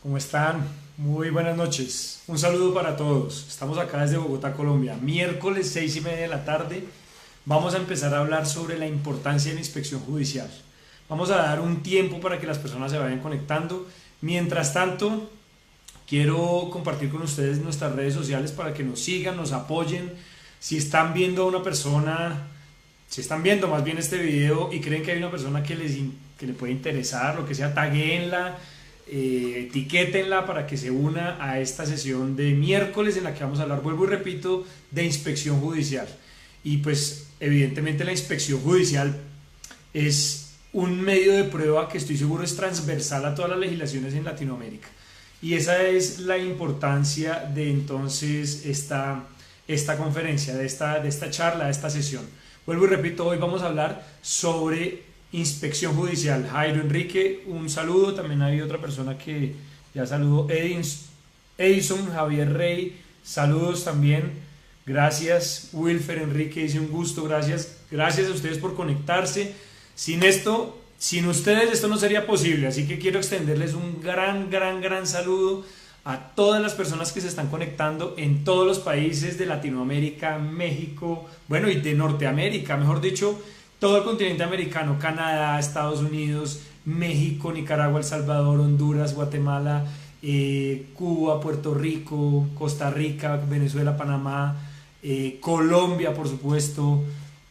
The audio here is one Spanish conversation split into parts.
¿Cómo están? Muy buenas noches. Un saludo para todos. Estamos acá desde Bogotá, Colombia. Miércoles 6:30 de la tarde. Vamos a empezar a hablar sobre la importancia de la inspección judicial. Vamos a dar un tiempo para que las personas se vayan conectando. Mientras tanto, quiero compartir con ustedes nuestras redes sociales para que nos sigan, nos apoyen. Si están viendo a una persona, si están viendo más bien este video y creen que hay una persona que le puede interesar, lo que sea, taguéenla, etiquétenla para que se una a esta sesión de miércoles en la que vamos a hablar, vuelvo y repito, de inspección judicial. Y pues evidentemente la inspección judicial es un medio de prueba que estoy seguro es transversal a todas las legislaciones en Latinoamérica. Y esa es la importancia de entonces esta conferencia, de esta charla, de esta sesión. Vuelvo y repito, hoy vamos a hablar sobre inspección judicial. Jairo Enrique, un saludo. También hay otra persona que ya saludó, Edison Javier Rey, saludos también. Gracias. Wilfer Enrique dice un gusto, gracias. Gracias a ustedes por conectarse. Sin ustedes esto no sería posible, así que quiero extenderles un gran saludo a todas las personas que se están conectando en todos los países de Latinoamérica, México, bueno, y de Norteamérica, mejor dicho, todo el continente americano, Canadá, Estados Unidos, México, Nicaragua, El Salvador, Honduras, Guatemala, Cuba, Puerto Rico, Costa Rica, Venezuela, Panamá, Colombia, por supuesto,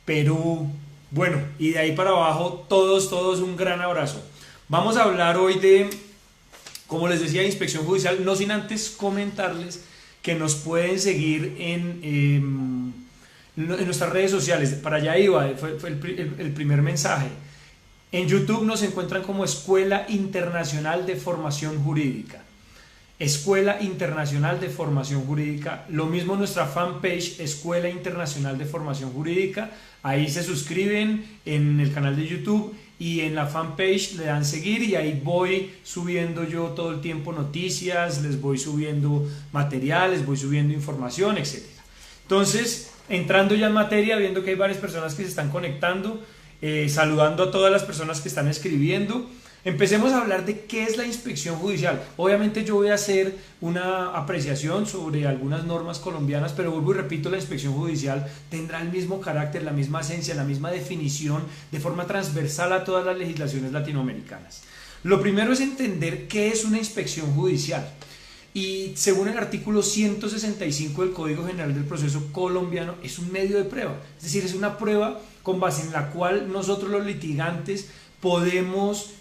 Perú, bueno, y de ahí para abajo, todos un gran abrazo. Vamos a hablar hoy de, como les decía, inspección judicial, no sin antes comentarles que nos pueden seguir en nuestras redes sociales. Para allá iba, fue el primer mensaje. En YouTube nos encuentran como Escuela Internacional de Formación Jurídica. Escuela Internacional de Formación Jurídica. Lo mismo nuestra fanpage, Escuela Internacional de Formación Jurídica. Ahí se suscriben en el canal de YouTube y en la fanpage le dan seguir y ahí voy subiendo yo todo el tiempo noticias, les voy subiendo materiales, voy subiendo información, etc. Entonces, entrando ya en materia, viendo que hay varias personas que se están conectando, saludando a todas las personas que están escribiendo, empecemos a hablar de qué es la inspección judicial. Obviamente yo voy a hacer una apreciación sobre algunas normas colombianas, pero vuelvo y repito, la inspección judicial tendrá el mismo carácter, la misma esencia, la misma definición de forma transversal a todas las legislaciones latinoamericanas. Lo primero es entender qué es una inspección judicial. Y según el artículo 165 del Código General del Proceso colombiano, es un medio de prueba, es decir, es una prueba con base en la cual nosotros los litigantes podemos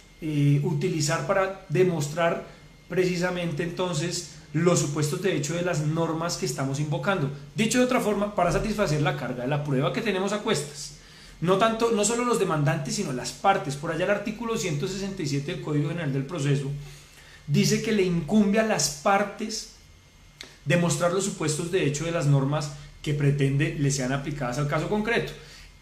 utilizar para demostrar precisamente entonces los supuestos de hecho de las normas que estamos invocando. Dicho de otra forma, para satisfacer la carga de la prueba que tenemos a cuestas. No solo los demandantes, sino las partes. Por allá el artículo 167 del Código General del Proceso dice que le incumbe a las partes demostrar los supuestos de hecho de las normas que pretende le sean aplicadas al caso concreto.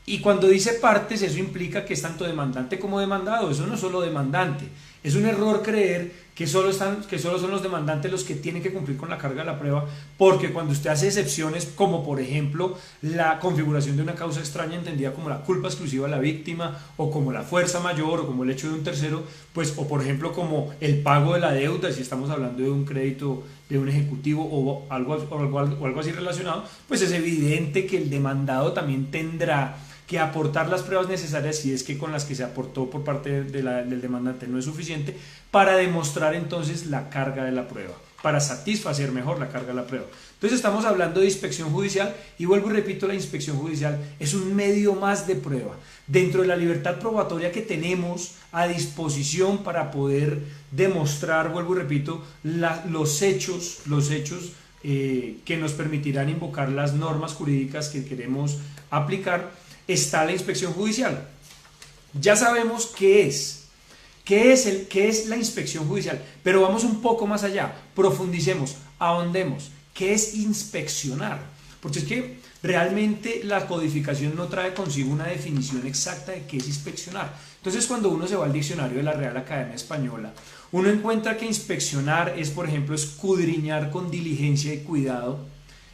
Y cuando dice partes, eso implica que es tanto demandante como demandado. Eso no es solo demandante. Es un error creer que solo son los demandantes los que tienen que cumplir con la carga de la prueba, porque cuando usted hace excepciones, como por ejemplo la configuración de una causa extraña entendida como la culpa exclusiva de la víctima, o como la fuerza mayor, o como el hecho de un tercero, pues, o por ejemplo como el pago de la deuda, si estamos hablando de un crédito de un ejecutivo o algo así relacionado, pues es evidente que el demandado también tendrá que aportar las pruebas necesarias si es que con las que se aportó por parte del demandante no es suficiente para demostrar entonces la carga de la prueba, para satisfacer mejor la carga de la prueba. Entonces estamos hablando de inspección judicial y vuelvo y repito, la inspección judicial es un medio más de prueba dentro de la libertad probatoria que tenemos a disposición para poder demostrar, vuelvo y repito, los hechos que nos permitirán invocar las normas jurídicas que queremos aplicar. Está la inspección judicial. Ya sabemos qué es la inspección judicial, pero vamos un poco más allá, profundicemos, ahondemos. ¿Qué es inspeccionar? Porque es que realmente la codificación no trae consigo una definición exacta de qué es inspeccionar. Entonces, cuando uno se va al diccionario de la Real Academia Española, uno encuentra que inspeccionar es, por ejemplo, escudriñar con diligencia y cuidado,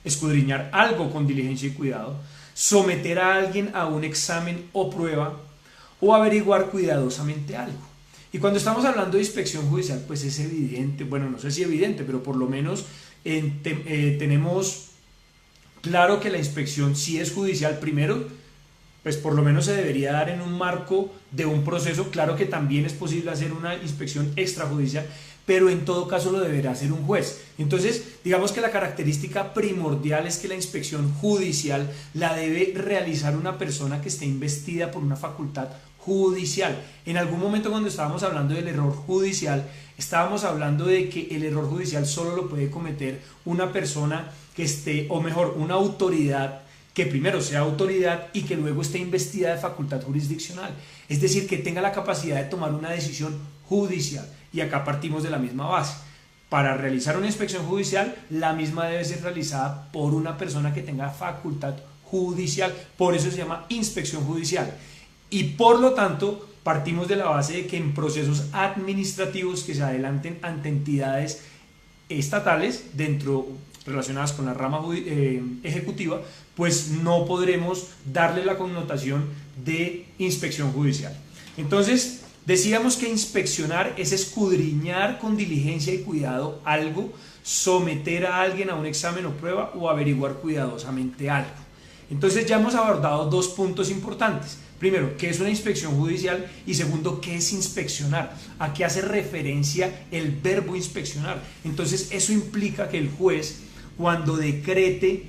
escudriñar algo con diligencia y cuidado, someter a alguien a un examen o prueba, o averiguar cuidadosamente algo. Y cuando estamos hablando de inspección judicial, pues es evidente, bueno, no sé si evidente, pero por lo menos tenemos claro que la inspección sí es judicial primero, pues por lo menos se debería dar en un marco de un proceso. Claro que también es posible hacer una inspección extrajudicial, pero en todo caso lo deberá hacer un juez. Entonces, digamos que la característica primordial es que la inspección judicial la debe realizar una persona que esté investida por una facultad judicial. En algún momento cuando estábamos hablando del error judicial, estábamos hablando de que el error judicial solo lo puede cometer una persona que esté, o mejor, una autoridad que primero sea autoridad y que luego esté investida de facultad jurisdiccional. Es decir, que tenga la capacidad de tomar una decisión judicial. Y acá partimos de la misma base. Para realizar una inspección judicial, la misma debe ser realizada por una persona que tenga facultad judicial. Por eso se llama inspección judicial. Y por lo tanto, partimos de la base de que en procesos administrativos que se adelanten ante entidades estatales relacionadas con la rama ejecutiva, pues no podremos darle la connotación de inspección judicial. Entonces, decíamos que inspeccionar es escudriñar con diligencia y cuidado algo, someter a alguien a un examen o prueba o averiguar cuidadosamente algo. Entonces ya hemos abordado dos puntos importantes. Primero, ¿qué es una inspección judicial? Y segundo, ¿qué es inspeccionar? ¿A qué hace referencia el verbo inspeccionar? Entonces eso implica que el juez, cuando decrete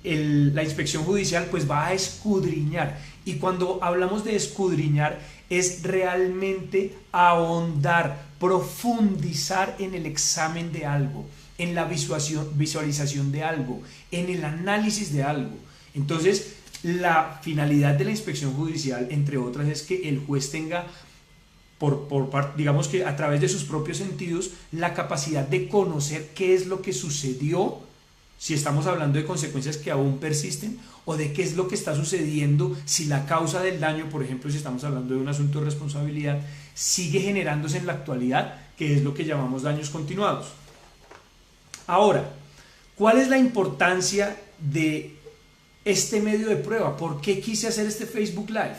la inspección judicial, pues va a escudriñar. Y cuando hablamos de escudriñar, es realmente ahondar, profundizar en el examen de algo, en la visualización de algo, en el análisis de algo. Entonces, la finalidad de la inspección judicial, entre otras, es que el juez tenga, digamos que a través de sus propios sentidos, la capacidad de conocer qué es lo que sucedió, si estamos hablando de consecuencias que aún persisten, o de qué es lo que está sucediendo si la causa del daño, por ejemplo, si estamos hablando de un asunto de responsabilidad, sigue generándose en la actualidad, que es lo que llamamos daños continuados. Ahora, ¿cuál es la importancia de este medio de prueba? ¿Por qué quise hacer este Facebook Live?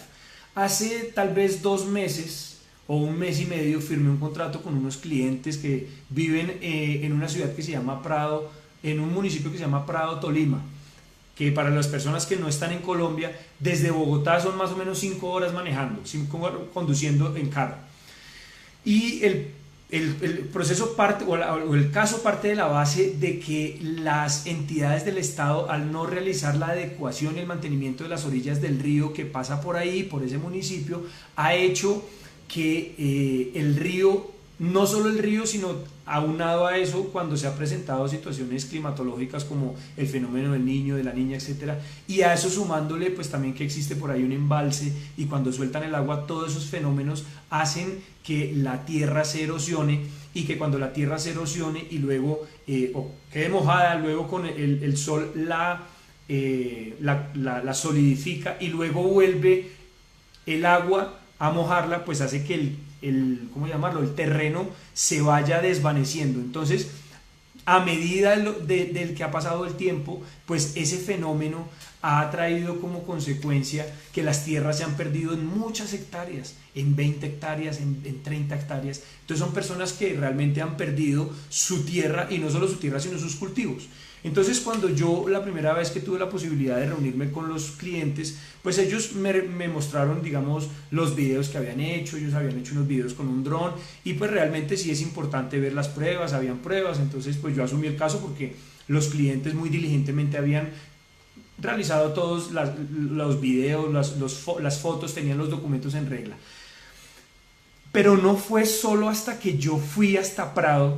Hace tal vez 2 meses o 1 mes y medio firmé un contrato con unos clientes que viven en una ciudad que se llama Prado, en un municipio que se llama Prado, Tolima, que para las personas que no están en Colombia, desde Bogotá son más o menos 5 horas manejando, 5 horas conduciendo en carro. Y el proceso parte, o el caso parte de la base de que las entidades del Estado, al no realizar la adecuación y el mantenimiento de las orillas del río que pasa por ahí, por ese municipio, ha hecho que el río, no solo el río, sino aunado a eso, cuando se han presentado situaciones climatológicas como el fenómeno del niño, de la niña, etcétera, y a eso sumándole pues también que existe por ahí un embalse, y cuando sueltan el agua, todos esos fenómenos hacen que la tierra se erosione, y que cuando la tierra se erosione y luego quede mojada, luego con el sol la solidifica, y luego vuelve el agua a mojarla, pues hace que ¿cómo llamarlo?, el terreno se vaya desvaneciendo. Entonces, a medida del que ha pasado el tiempo, pues ese fenómeno ha traído como consecuencia que las tierras se han perdido en muchas hectáreas, en 20 hectáreas, en 30 hectáreas. Entonces son personas que realmente han perdido su tierra, y no solo su tierra, sino sus cultivos. Entonces, cuando yo la primera vez que tuve la posibilidad de reunirme con los clientes, pues ellos me mostraron, digamos, los videos que habían hecho. Ellos habían hecho unos videos con un dron, y pues realmente sí es importante ver las pruebas, habían pruebas. Entonces pues yo asumí el caso porque los clientes muy diligentemente habían realizado todos los videos, las fotos, tenían los documentos en regla. Pero no fue solo hasta que yo fui hasta Prado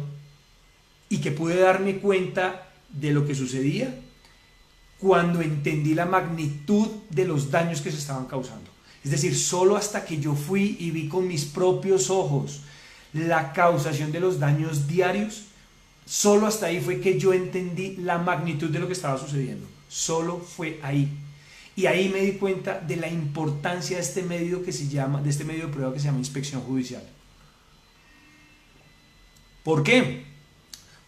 y que pude darme cuenta de lo que sucedía, cuando entendí la magnitud de los daños que se estaban causando. Es decir, solo hasta que yo fui y vi con mis propios ojos la causación de los daños diarios, solo hasta ahí fue que yo entendí la magnitud de lo que estaba sucediendo. Solo fue ahí. Y ahí me di cuenta de la importancia de este medio de prueba que se llama inspección judicial. ¿Por qué?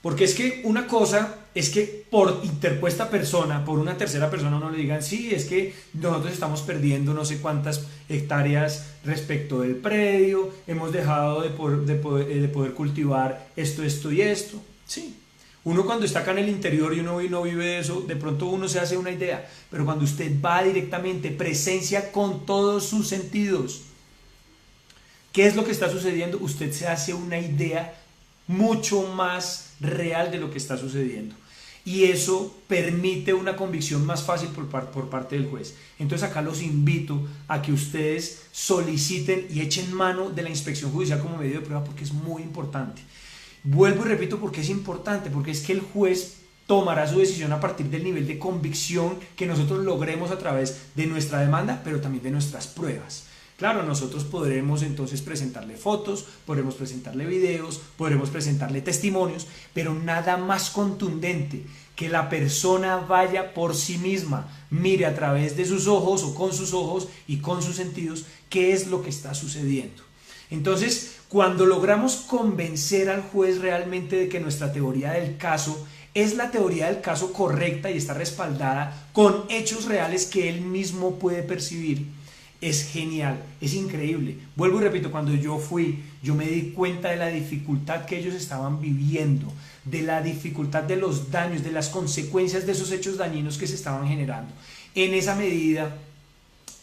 Porque es que una cosa es que por interpuesta persona, por una tercera persona, no le digan, sí, es que nosotros estamos perdiendo no sé cuántas hectáreas respecto del predio, hemos dejado de poder cultivar esto, esto y esto. Sí, uno cuando está acá en el interior y uno no vive eso, de pronto uno se hace una idea, pero cuando usted va directamente, presencia con todos sus sentidos, ¿qué es lo que está sucediendo? Usted se hace una idea mucho más real de lo que está sucediendo. Y eso permite una convicción más fácil por parte del juez. Entonces acá los invito a que ustedes soliciten y echen mano de la inspección judicial como medio de prueba, porque es muy importante. Vuelvo y repito porque es importante, porque es que el juez tomará su decisión a partir del nivel de convicción que nosotros logremos a través de nuestra demanda, pero también de nuestras pruebas. Claro, nosotros podremos entonces presentarle fotos, podremos presentarle videos, podremos presentarle testimonios, pero nada más contundente que la persona vaya por sí misma, mire a través de sus ojos o con sus ojos y con sus sentidos qué es lo que está sucediendo. Entonces, cuando logramos convencer al juez realmente de que nuestra teoría del caso es la teoría del caso correcta y está respaldada con hechos reales que él mismo puede percibir, es genial, es increíble. Vuelvo y repito, cuando yo fui, yo me di cuenta de la dificultad que ellos estaban viviendo, de la dificultad de los daños, de las consecuencias de esos hechos dañinos que se estaban generando. En esa medida,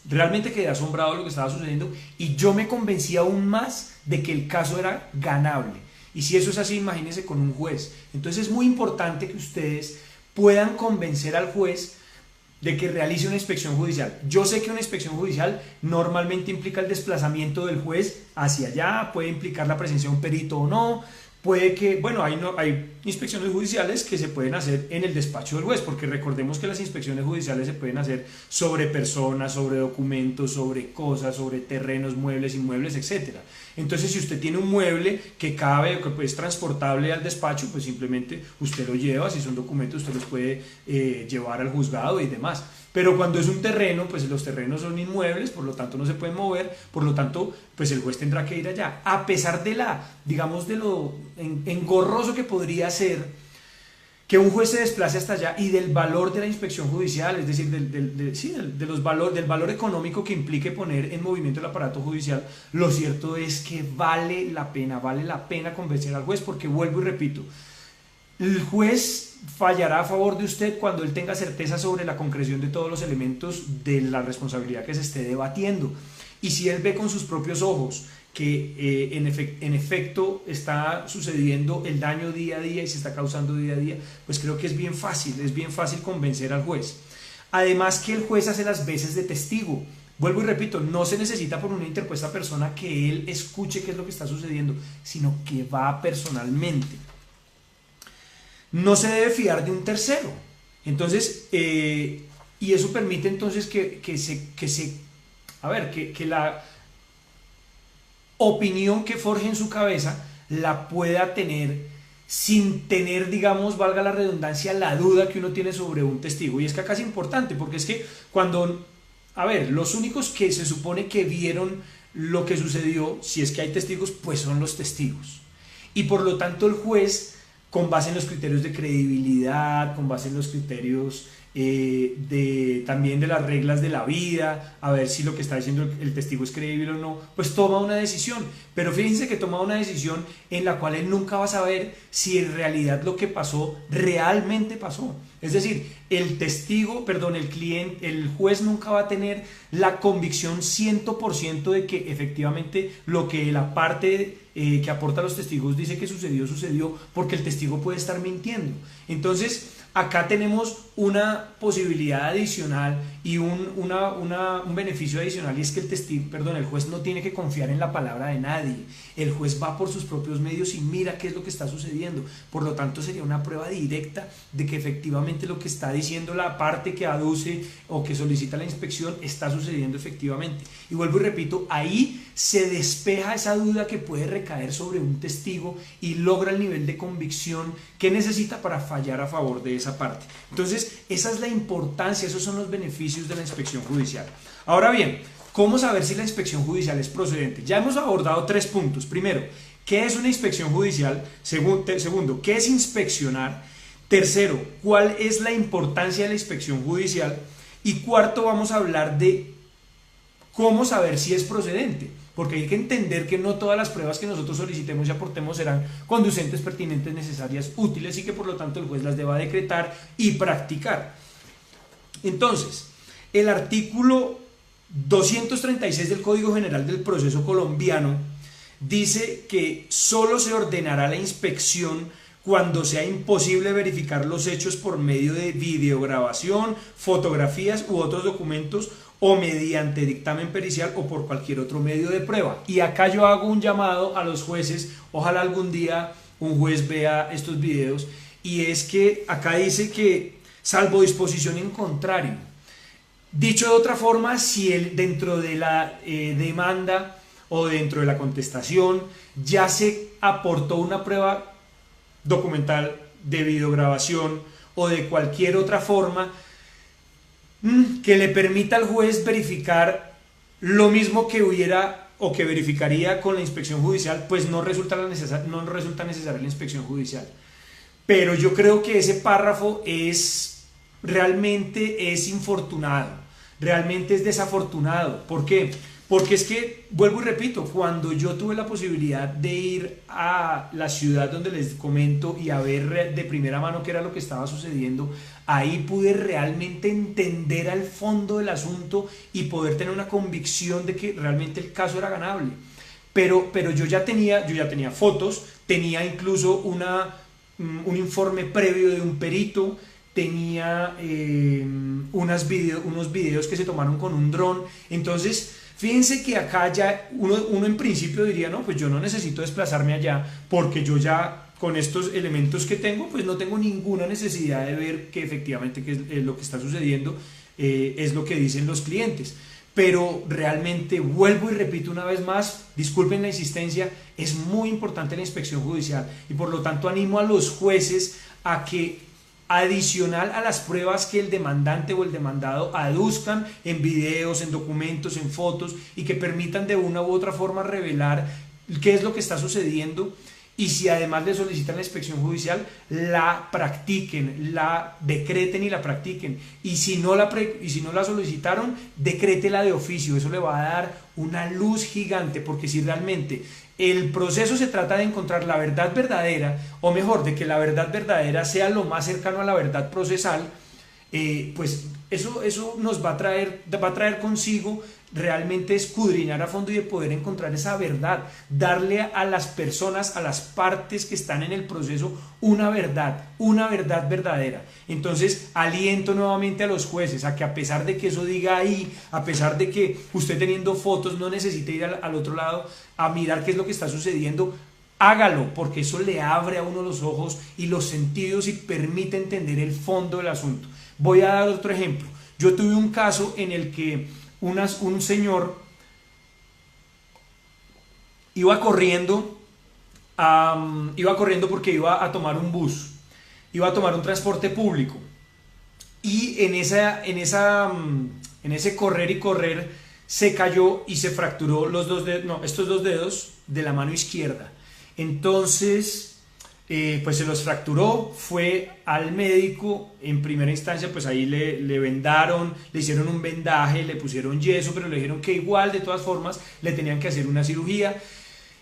realmente quedé asombrado de lo que estaba sucediendo y yo me convencí aún más de que el caso era ganable. Y si eso es así, imagínense con un juez. Entonces es muy importante que ustedes puedan convencer al juez de que realice una inspección judicial. Yo sé que una inspección judicial normalmente implica el desplazamiento del juez hacia allá, puede implicar la presencia de un perito o no, puede que, bueno, hay inspecciones judiciales que se pueden hacer en el despacho del juez, porque recordemos que las inspecciones judiciales se pueden hacer sobre personas, sobre documentos, sobre cosas, sobre terrenos, muebles, inmuebles, etc. Entonces, si usted tiene un mueble que cabe o que es transportable al despacho, pues simplemente usted lo lleva, si son documentos usted los puede llevar al juzgado y demás. Pero cuando es un terreno, pues los terrenos son inmuebles, por lo tanto no se pueden mover, por lo tanto, pues el juez tendrá que ir allá. A pesar de digamos, de lo engorroso que podría ser que un juez se desplace hasta allá y del valor de la inspección judicial, es decir, del valor económico que implique poner en movimiento el aparato judicial, lo cierto es que vale la pena convencer al juez, porque vuelvo y repito, el juez fallará a favor de usted cuando él tenga certeza sobre la concreción de todos los elementos de la responsabilidad que se esté debatiendo. Y si él ve con sus propios ojos que en efecto está sucediendo el daño día a día y se está causando día a día, pues creo que es bien fácil convencer al juez. Además que el juez hace las veces de testigo. Vuelvo y repito, no se necesita por una interpuesta persona que él escuche qué es lo que está sucediendo, sino que va personalmente. No se debe fiar de un tercero. Entonces, y eso permite entonces que la opinión que forje en su cabeza la pueda tener sin tener, digamos, valga la redundancia, la duda que uno tiene sobre un testigo. Y es que acá es importante, porque es que los únicos que se supone que vieron lo que sucedió, si es que hay testigos, pues son los testigos. Y por lo tanto el juez, con base en los criterios de credibilidad, con base en los criterios también de las reglas de la vida, a ver si lo que está diciendo el testigo es creíble o no, pues toma una decisión. Pero fíjense que toma una decisión en la cual él nunca va a saber si en realidad lo que pasó realmente pasó. Es decir, el juez nunca va a tener la convicción 100% de que efectivamente lo que la parte que aporta a los testigos dice que sucedió, porque el testigo puede estar mintiendo. Entonces, acá tenemos una posibilidad adicional y un beneficio adicional, y es que el juez no tiene que confiar en la palabra de nadie. El juez va por sus propios medios y mira qué es lo que está sucediendo. Por lo tanto, sería una prueba directa de que efectivamente lo que está diciendo la parte que aduce o que solicita la inspección está sucediendo efectivamente. Y vuelvo y repito, ahí se despeja esa duda que puede recaer sobre un testigo y logra el nivel de convicción que necesita para fallar a favor de esa parte. Entonces, esa es la importancia, esos son los beneficios de la inspección judicial. Ahora bien, ¿cómo saber si la inspección judicial es procedente? Ya hemos abordado 3 puntos. Primero, ¿qué es una inspección judicial? Segundo, ¿qué es inspeccionar? Tercero, ¿cuál es la importancia de la inspección judicial? Y cuarto, vamos a hablar de cómo saber si es procedente, porque hay que entender que no todas las pruebas que nosotros solicitemos y aportemos serán conducentes, pertinentes, necesarias, útiles y que por lo tanto el juez las deba decretar y practicar. Entonces, el artículo 236 del Código General del Proceso Colombiano dice que solo se ordenará la inspección cuando sea imposible verificar los hechos por medio de videograbación, fotografías u otros documentos o mediante dictamen pericial o por cualquier otro medio de prueba. Y acá yo hago un llamado a los jueces, ojalá algún día un juez vea estos videos, y es que acá dice que salvo disposición en contrario. Dicho de otra forma, si dentro de la demanda o dentro de la contestación ya se aportó una prueba documental de videograbación o de cualquier otra forma que le permita al juez verificar lo mismo que hubiera o que verificaría con la inspección judicial, pues no resulta necesaria la inspección judicial. Pero yo creo que ese párrafo realmente es infortunado, realmente es desafortunado. ¿Por qué? Porque es que, vuelvo y repito, cuando yo tuve la posibilidad de ir a la ciudad donde les comento y a ver de primera mano qué era lo que estaba sucediendo, ahí pude realmente entender al fondo del asunto y poder tener una convicción de que realmente el caso era ganable. Pero yo ya tenía fotos, tenía incluso un informe previo de un perito, tenía unos videos que se tomaron con un dron. Entonces, fíjense que acá ya uno en principio diría, no, pues yo no necesito desplazarme allá porque yo ya con estos elementos que tengo, pues no tengo ninguna necesidad de ver que efectivamente que es lo que está sucediendo, es lo que dicen los clientes. Pero realmente, vuelvo y repito una vez más, disculpen la insistencia, es muy importante la inspección judicial y por lo tanto animo a los jueces a que, adicional a las pruebas que el demandante o el demandado aduzcan en videos, en documentos, en fotos y que permitan de una u otra forma revelar qué es lo que está sucediendo, y si además le solicitan la inspección judicial, la practiquen, la decreten y la practiquen. Y si no la solicitaron, decrétela de oficio. Eso le va a dar una luz gigante, porque si realmente el proceso se trata de encontrar la verdad verdadera, o mejor, de que la verdad verdadera sea lo más cercano a la verdad procesal, pues eso nos va a traer consigo realmente escudriñar a fondo y de poder encontrar esa verdad, darle a las personas, a las partes que están en el proceso una verdad verdadera. Entonces aliento nuevamente a los jueces a que, a pesar de que eso diga ahí, a pesar de que usted teniendo fotos no necesite ir al otro lado a mirar qué es lo que está sucediendo, hágalo, porque eso le abre a uno los ojos y los sentidos y permite entender el fondo del asunto. Voy a dar otro ejemplo. Yo tuve un caso en el que un señor iba corriendo porque iba a tomar un bus, iba a tomar un transporte público, y en ese correr y correr se cayó y se fracturó estos dos dedos de la mano izquierda. Entonces pues se los fracturó, fue al médico. En primera instancia pues ahí le vendaron, le hicieron un vendaje, le pusieron yeso, pero le dijeron que igual de todas formas le tenían que hacer una cirugía.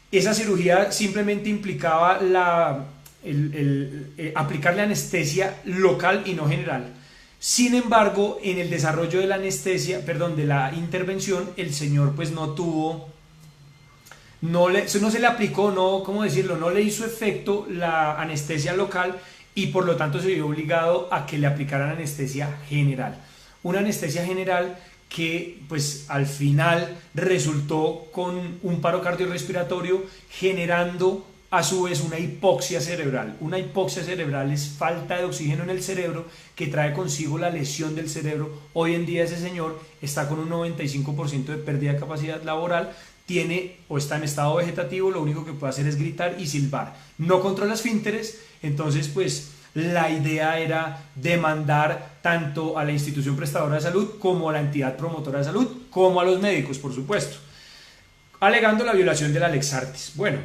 Esa cirugía simplemente implicaba aplicarle anestesia local y no general. Sin embargo, en el desarrollo de la intervención, el señor pues no se le aplicó, no le hizo efecto la anestesia local, y por lo tanto se vio obligado a que le aplicaran anestesia general. Una anestesia general que pues al final resultó con un paro cardiorrespiratorio, generando a su vez una hipoxia cerebral. Una hipoxia cerebral es falta de oxígeno en el cerebro que trae consigo la lesión del cerebro. Hoy en día ese señor está con un 95% de pérdida de capacidad laboral, está en estado vegetativo, lo único que puede hacer es gritar y silbar. No controla esfínteres, entonces pues la idea era demandar tanto a la institución prestadora de salud como a la entidad promotora de salud, como a los médicos, por supuesto, alegando la violación de la Lex Artis. Bueno,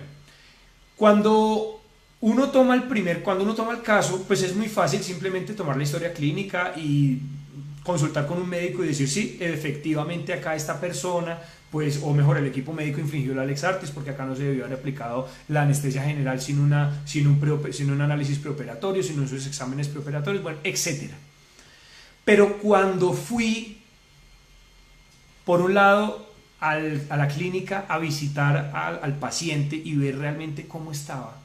Cuando cuando uno toma el caso, pues es muy fácil simplemente tomar la historia clínica y consultar con un médico y decir, sí, efectivamente acá esta persona, pues, o mejor, el equipo médico infringió la Lex Artis porque acá no se debió haber aplicado la anestesia general sin un análisis preoperatorio, sin sus exámenes preoperatorios, bueno, etcétera. Pero cuando fui, por un lado, a la clínica a visitar al paciente y ver realmente cómo estaba,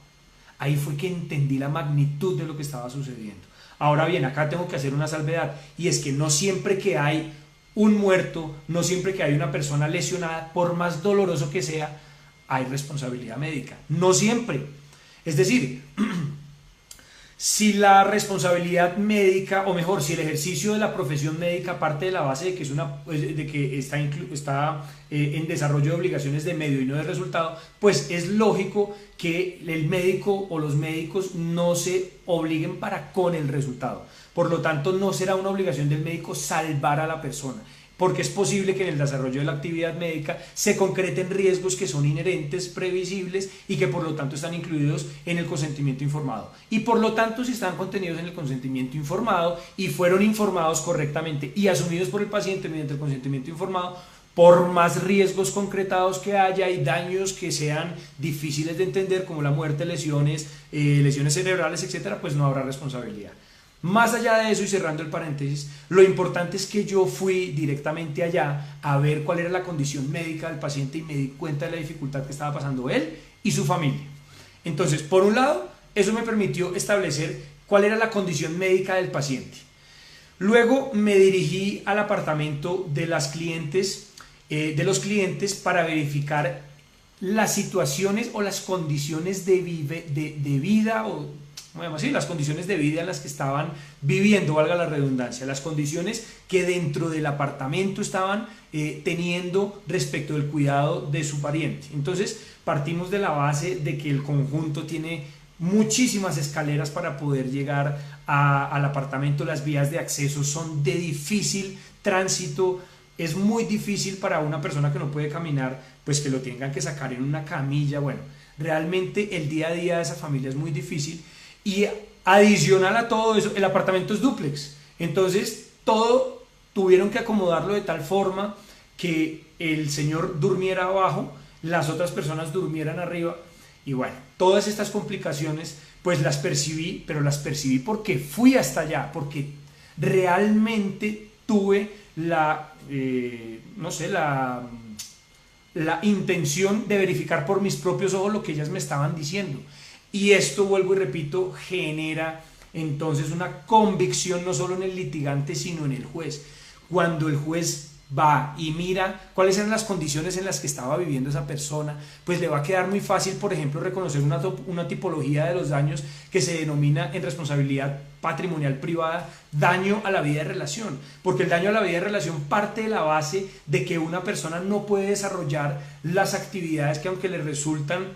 ahí fue que entendí la magnitud de lo que estaba sucediendo. Ahora bien, acá tengo que hacer una salvedad, y es que no siempre que hay un muerto, no siempre que hay una persona lesionada, por más doloroso que sea, hay responsabilidad médica. No siempre. Es decir, si la responsabilidad médica, o mejor, si el ejercicio de la profesión médica parte de la base de que, de que está en desarrollo de obligaciones de medio y no de resultado, pues es lógico que el médico o los médicos no se obliguen para con el resultado. Por lo tanto, no será una obligación del médico salvar a la persona, porque es posible que en el desarrollo de la actividad médica se concreten riesgos que son inherentes, previsibles y que por lo tanto están incluidos en el consentimiento informado. Y por lo tanto, si están contenidos en el consentimiento informado y fueron informados correctamente y asumidos por el paciente mediante el consentimiento informado, por más riesgos concretados que haya y daños que sean difíciles de entender, como la muerte, lesiones cerebrales, etcétera, pues no habrá responsabilidad. Más allá de eso, y cerrando el paréntesis, lo importante es que yo fui directamente allá a ver cuál era la condición médica del paciente y me di cuenta de la dificultad que estaba pasando él y su familia. Entonces, por un lado, eso me permitió establecer cuál era la condición médica del paciente. Luego me dirigí al apartamento de los clientes para verificar las situaciones o las condiciones de vida, o bueno, sí, las condiciones de vida en las que estaban viviendo, valga la redundancia, las condiciones que dentro del apartamento estaban teniendo respecto del cuidado de su pariente. Entonces partimos de la base de que el conjunto tiene muchísimas escaleras para poder llegar al apartamento. Las vías de acceso son de difícil tránsito. Es muy difícil para una persona que no puede caminar, pues que lo tengan que sacar en una camilla. Bueno, realmente el día a día de esa familia es muy difícil. Y adicional a todo eso, el apartamento es dúplex. Entonces, todo tuvieron que acomodarlo de tal forma que el señor durmiera abajo, las otras personas durmieran arriba. Y bueno, todas estas complicaciones, pues las percibí, pero las percibí porque fui hasta allá, porque realmente tuve la intención de verificar por mis propios ojos lo que ellas me estaban diciendo. Y esto, vuelvo y repito, genera entonces una convicción no solo en el litigante, sino en el juez. Cuando el juez va y mira cuáles eran las condiciones en las que estaba viviendo esa persona, pues le va a quedar muy fácil, por ejemplo, reconocer una tipología de los daños que se denomina en responsabilidad patrimonial privada daño a la vida de relación, porque el daño a la vida de relación parte de la base de que una persona no puede desarrollar las actividades que, aunque le resultan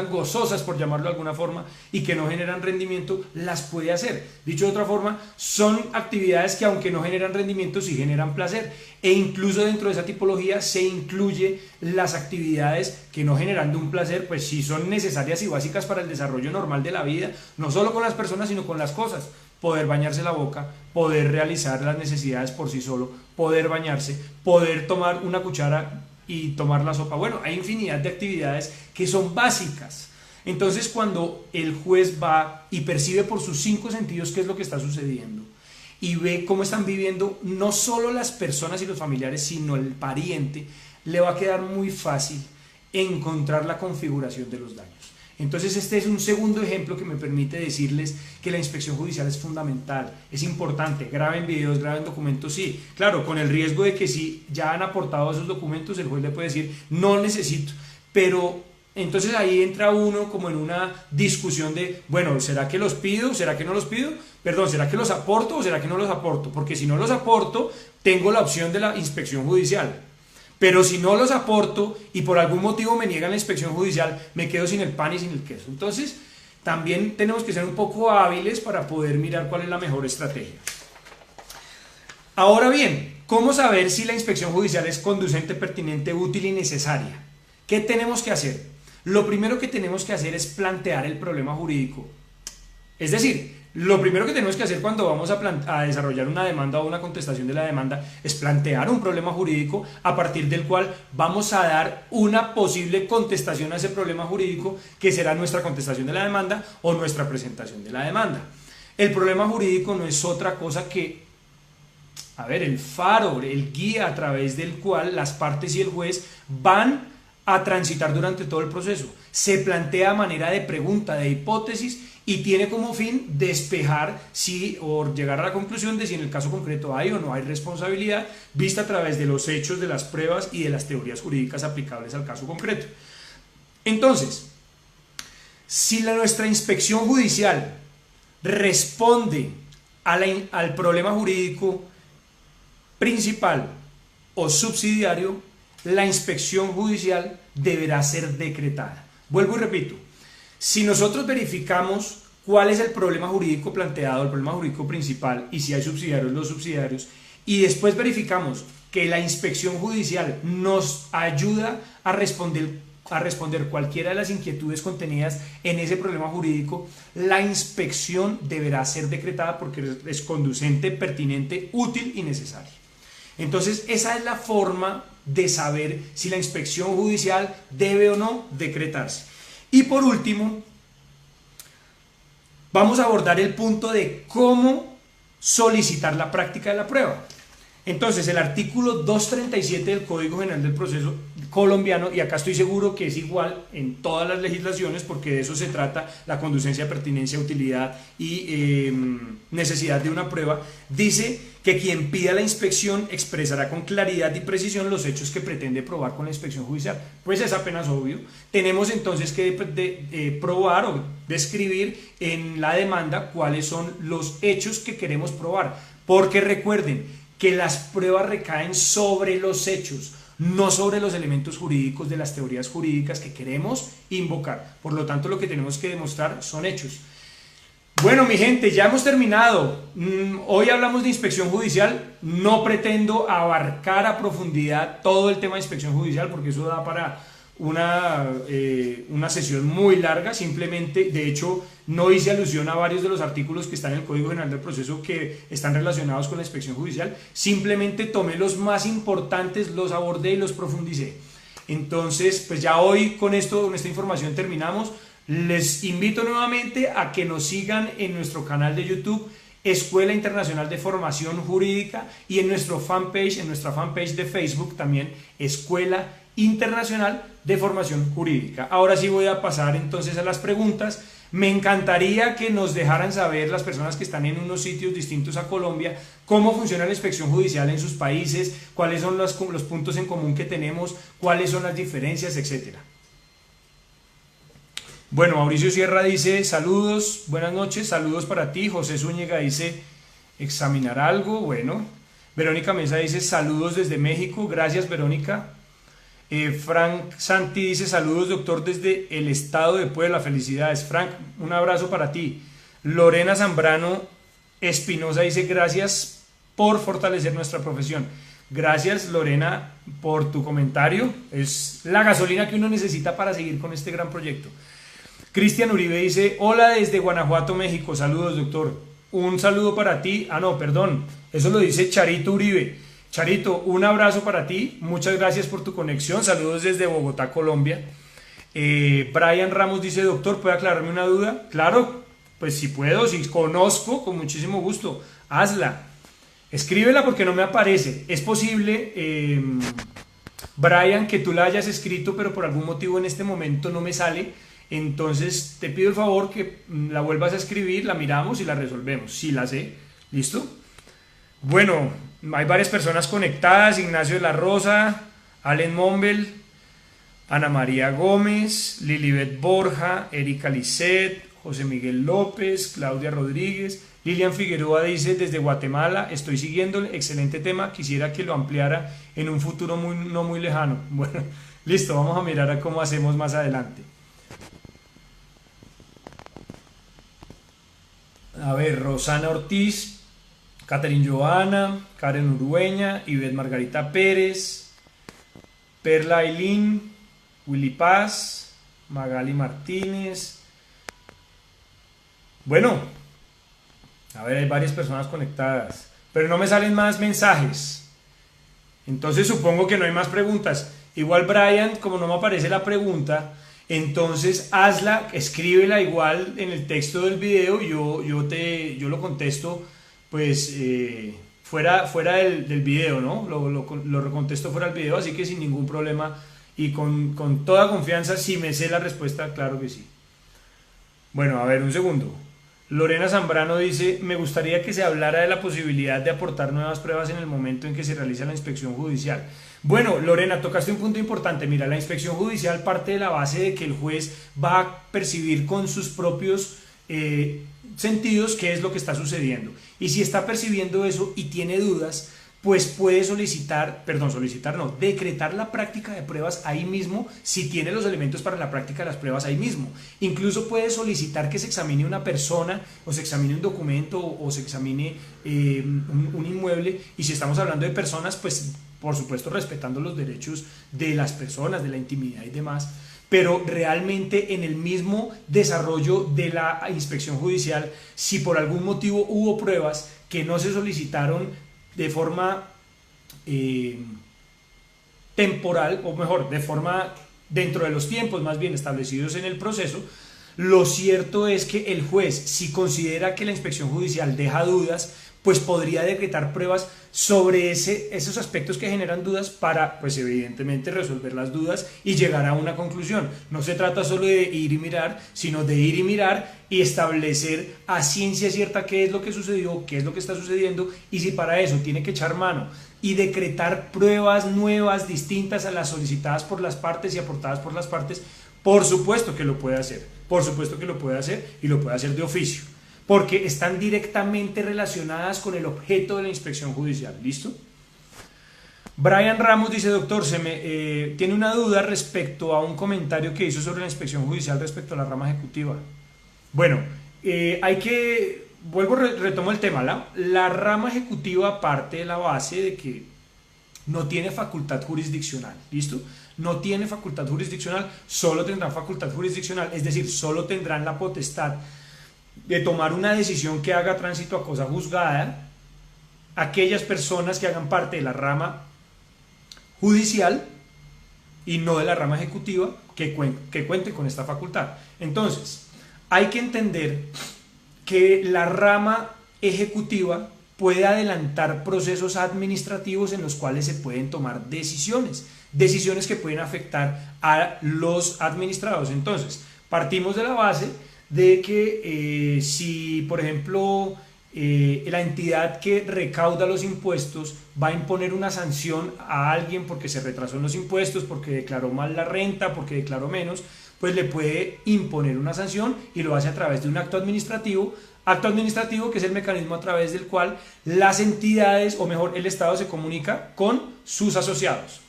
gozosas, por llamarlo de alguna forma, y que no generan rendimiento, las puede hacer. Dicho de otra forma, son actividades que, aunque no generan rendimiento, sí generan placer, e incluso dentro de esa tipología se incluye las actividades que, no generando un placer, pues sí son necesarias y básicas para el desarrollo normal de la vida, no solo con las personas, sino con las cosas. Poder bañarse la boca, poder realizar las necesidades por sí solo, poder bañarse, poder tomar una cuchara y tomar la sopa. Bueno, hay infinidad de actividades que son básicas. Entonces, cuando el juez va y percibe por sus 5 sentidos qué es lo que está sucediendo y ve cómo están viviendo no solo las personas y los familiares, sino el pariente, le va a quedar muy fácil encontrar la configuración de los daños. Entonces, este es un segundo ejemplo que me permite decirles que la inspección judicial es fundamental, es importante. Graben videos, graben documentos, sí, claro, con el riesgo de que si ya han aportado esos documentos, el juez le puede decir no necesito, pero entonces ahí entra uno como en una discusión de, bueno, ¿será que los pido? ¿Será que no los pido? Perdón, ¿será que los aporto o será que no los aporto? Porque si no los aporto, tengo la opción de la inspección judicial. Pero si no los aporto y por algún motivo me niegan la inspección judicial, me quedo sin el pan y sin el queso. Entonces, también tenemos que ser un poco hábiles para poder mirar cuál es la mejor estrategia. Ahora bien, ¿cómo saber si la inspección judicial es conducente, pertinente, útil y necesaria? ¿Qué tenemos que hacer? Lo primero que tenemos que hacer es plantear el problema jurídico. Es decir, lo primero que tenemos que hacer cuando vamos a desarrollar una demanda o una contestación de la demanda es plantear un problema jurídico a partir del cual vamos a dar una posible contestación a ese problema jurídico, que será nuestra contestación de la demanda o nuestra presentación de la demanda. El problema jurídico no es otra cosa que, el faro, el guía a través del cual las partes y el juez van a transitar durante todo el proceso. Se plantea a manera de pregunta, de hipótesis, y tiene como fin despejar si o llegar a la conclusión de si en el caso concreto hay o no hay responsabilidad, vista a través de los hechos, de las pruebas y de las teorías jurídicas aplicables al caso concreto. Entonces, si nuestra inspección judicial responde al problema jurídico principal o subsidiario, la inspección judicial deberá ser decretada. Vuelvo y repito, si nosotros verificamos cuál es el problema jurídico planteado, el problema jurídico principal, y si hay subsidiarios, los subsidiarios, y después verificamos que la inspección judicial nos ayuda a responder cualquiera de las inquietudes contenidas en ese problema jurídico, la inspección deberá ser decretada porque es conducente, pertinente, útil y necesaria. Entonces, esa es la forma de saber si la inspección judicial debe o no decretarse. Y por último, vamos a abordar el punto de cómo solicitar la práctica de la prueba. Entonces, el artículo 237 del Código General del Proceso colombiano, y acá estoy seguro que es igual en todas las legislaciones, porque de eso se trata la conducencia, pertinencia, utilidad y necesidad de una prueba, dice que quien pida la inspección expresará con claridad y precisión los hechos que pretende probar con la inspección judicial. Pues es apenas obvio. Tenemos entonces que probar o describir en la demanda cuáles son los hechos que queremos probar, porque recuerden que las pruebas recaen sobre los hechos, no sobre los elementos jurídicos de las teorías jurídicas que queremos invocar. Por lo tanto, lo que tenemos que demostrar son hechos. Bueno, mi gente, ya hemos terminado. Hoy hablamos de inspección judicial. No pretendo abarcar a profundidad todo el tema de inspección judicial, porque eso da para una sesión muy larga. Simplemente, de hecho, no hice alusión a varios de los artículos que están en el Código General del Proceso que están relacionados con la inspección judicial. Simplemente tomé los más importantes, los abordé y los profundicé. Entonces, pues ya hoy con esta información terminamos. Les invito nuevamente a que nos sigan en nuestro canal de YouTube, Escuela Internacional de Formación Jurídica, y en nuestra fanpage de Facebook también, Escuela Internacional de Formación Jurídica. Ahora sí voy a pasar entonces a las preguntas. Me encantaría que nos dejaran saber las personas que están en unos sitios distintos a Colombia cómo funciona la inspección judicial en sus países, cuáles son los puntos en común que tenemos, cuáles son las diferencias, etcétera. Bueno, Mauricio Sierra dice saludos, buenas noches, saludos para ti. José Zúñiga dice examinar algo, bueno. Verónica Mesa dice saludos desde México, gracias Verónica. Frank Santi dice saludos doctor desde el estado de Puebla, felicidades Frank, un abrazo para ti. Lorena Zambrano Espinosa dice gracias por fortalecer nuestra profesión. Gracias Lorena por tu comentario, es la gasolina que uno necesita para seguir con este gran proyecto. Cristian Uribe dice hola desde Guanajuato, México, saludos doctor. Un saludo para ti, eso lo dice Charito Uribe. Charito, un abrazo para ti, muchas gracias por tu conexión, saludos desde Bogotá, Colombia. Brian Ramos dice doctor, ¿puede aclararme una duda? Claro, pues si puedo, si conozco, con muchísimo gusto, hazla. Escríbela porque no me aparece. Es posible, Brian, que tú la hayas escrito, pero por algún motivo en este momento no me sale. Entonces te pido el favor que la vuelvas a escribir, la miramos y la resolvemos. Sí, la sé. ¿Listo? Bueno, hay varias personas conectadas. Ignacio de la Rosa, Allen Mombel, Ana María Gómez, Lilibet Borja, Erika Lisset, José Miguel López, Claudia Rodríguez. Lilian Figueroa dice desde Guatemala, estoy siguiéndole, excelente tema, quisiera que lo ampliara en un futuro no muy lejano. Bueno, listo, vamos a mirar a cómo hacemos más adelante. A ver, Rosana Ortiz, Catherine Joana, Karen Urueña, Ivette Margarita Pérez, Perla Ailín, Willy Paz, Magali Martínez. Bueno, a ver, hay varias personas conectadas, pero no me salen más mensajes. Entonces supongo que no hay más preguntas. Igual Brian, como no me aparece la pregunta, entonces hazla, escríbela igual en el texto del video, yo lo contesto pues fuera del video, ¿no? Lo contesto fuera del video, así que sin ningún problema y con toda confianza, si me sé la respuesta, claro que sí. Bueno, a ver, un segundo. Lorena Zambrano dice, me gustaría que se hablara de la posibilidad de aportar nuevas pruebas en el momento en que se realiza la inspección judicial. Bueno, Lorena, tocaste un punto importante. Mira, la inspección judicial parte de la base de que el juez va a percibir con sus propios sentidos qué es lo que está sucediendo. Y si está percibiendo eso y tiene dudas, pues puede decretar la práctica de pruebas ahí mismo si tiene los elementos para la práctica de las pruebas ahí mismo. Incluso puede solicitar que se examine una persona o se examine un documento o se examine un inmueble, y si estamos hablando de personas, pues por supuesto respetando los derechos de las personas, de la intimidad y demás, pero realmente en el mismo desarrollo de la inspección judicial, si por algún motivo hubo pruebas que no se solicitaron de forma temporal, o mejor, de forma dentro de los tiempos más bien establecidos en el proceso, lo cierto es que el juez, si considera que la inspección judicial deja dudas, pues podría decretar pruebas sobre esos aspectos que generan dudas para, pues evidentemente, resolver las dudas y llegar a una conclusión. No se trata solo de ir y mirar, sino de ir y mirar y establecer a ciencia cierta qué es lo que sucedió, qué es lo que está sucediendo, y si para eso tiene que echar mano y decretar pruebas nuevas, distintas a las solicitadas por las partes y aportadas por las partes, por supuesto que lo puede hacer, por supuesto que lo puede hacer, y lo puede hacer de oficio, porque están directamente relacionadas con el objeto de la inspección judicial. ¿Listo? Brian Ramos dice, doctor, tiene una duda respecto a un comentario que hizo sobre la inspección judicial respecto a la rama ejecutiva. Bueno, retomo el tema. La rama ejecutiva parte de la base de que no tiene facultad jurisdiccional. ¿Listo? No tiene facultad jurisdiccional, solo tendrán facultad jurisdiccional, es decir, solo tendrán la potestad de tomar una decisión que haga tránsito a cosa juzgada aquellas personas que hagan parte de la rama judicial y no de la rama ejecutiva que cuente con esta facultad. Entonces, hay que entender que la rama ejecutiva puede adelantar procesos administrativos en los cuales se pueden tomar decisiones que pueden afectar a los administrados. Entonces, partimos de la base de que si, por ejemplo, la entidad que recauda los impuestos va a imponer una sanción a alguien porque se retrasó en los impuestos, porque declaró mal la renta, porque declaró menos, pues le puede imponer una sanción, y lo hace a través de un acto administrativo que es el mecanismo a través del cual las entidades, o mejor, el Estado se comunica con sus asociados.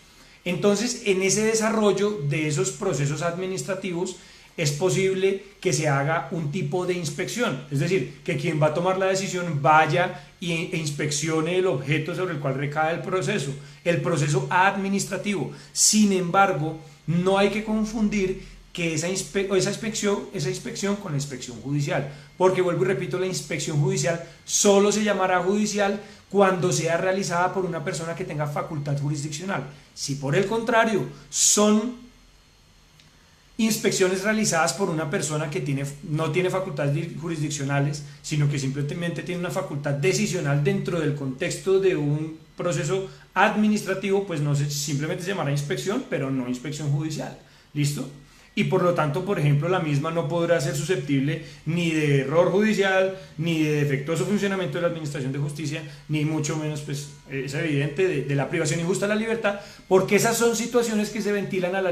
Entonces, en ese desarrollo de esos procesos administrativos es posible que se haga un tipo de inspección, es decir, que quien va a tomar la decisión vaya e inspeccione el objeto sobre el cual recae el proceso administrativo. Sin embargo, no hay que confundir que esa inspección con la inspección judicial, porque vuelvo y repito, la inspección judicial solo se llamará judicial cuando sea realizada por una persona que tenga facultad jurisdiccional. Si por el contrario son inspecciones realizadas por una persona que no tiene facultades jurisdiccionales, sino que simplemente tiene una facultad decisional dentro del contexto de un proceso administrativo, pues simplemente se llamará inspección, pero no inspección judicial. ¿Listo? Y por lo tanto, por ejemplo, la misma no podrá ser susceptible ni de error judicial, ni de defectuoso funcionamiento de la administración de justicia, ni mucho menos, pues es evidente, de la privación injusta de la libertad, porque esas son situaciones que se ventilan a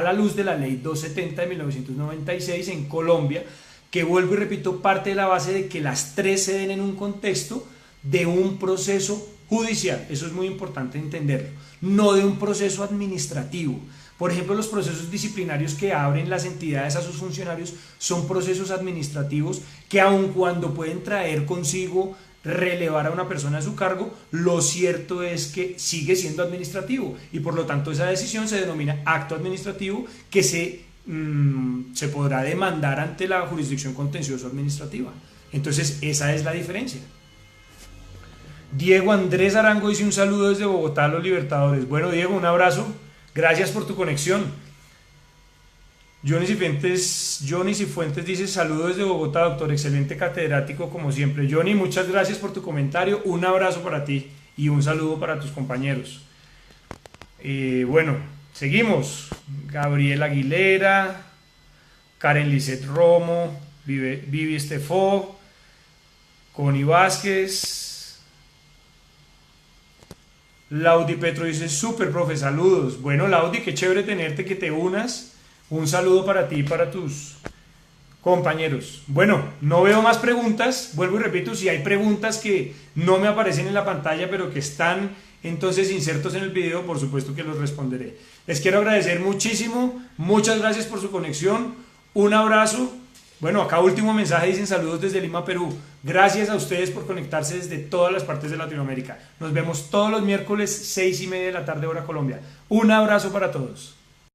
la luz de la ley 270 de 1996 en Colombia, que, vuelvo y repito, parte de la base de que las tres se den en un contexto de un proceso judicial. Eso es muy importante entenderlo, no de un proceso administrativo. Por ejemplo, los procesos disciplinarios que abren las entidades a sus funcionarios son procesos administrativos que, aun cuando pueden traer consigo relevar a una persona en su cargo, lo cierto es que sigue siendo administrativo y por lo tanto esa decisión se denomina acto administrativo que se podrá demandar ante la jurisdicción contencioso administrativa. Entonces esa es la diferencia. Diego Andrés Arango dice un saludo desde Bogotá a los Libertadores. Bueno, Diego, un abrazo, gracias por tu conexión. Johnny Cifuentes dice saludos desde Bogotá, doctor, excelente catedrático como siempre. Johnny, muchas gracias por tu comentario, un abrazo para ti y un saludo para tus compañeros. Bueno, seguimos. Gabriel Aguilera, Karen Lisset Romo, Vivi Estefó, Connie Vázquez, Laudi Petro dice súper, profe, saludos. Bueno, Laudi, qué chévere tenerte, que te unas. Un saludo para ti y para tus compañeros. Bueno, no veo más preguntas. Vuelvo y repito, si hay preguntas que no me aparecen en la pantalla, pero que están entonces insertos en el video, por supuesto que los responderé. Les quiero agradecer muchísimo. Muchas gracias por su conexión. Un abrazo. Bueno, acá último mensaje, dicen saludos desde Lima, Perú. Gracias a ustedes por conectarse desde todas las partes de Latinoamérica. Nos vemos todos los miércoles 6:30 de la tarde hora Colombia. Un abrazo para todos.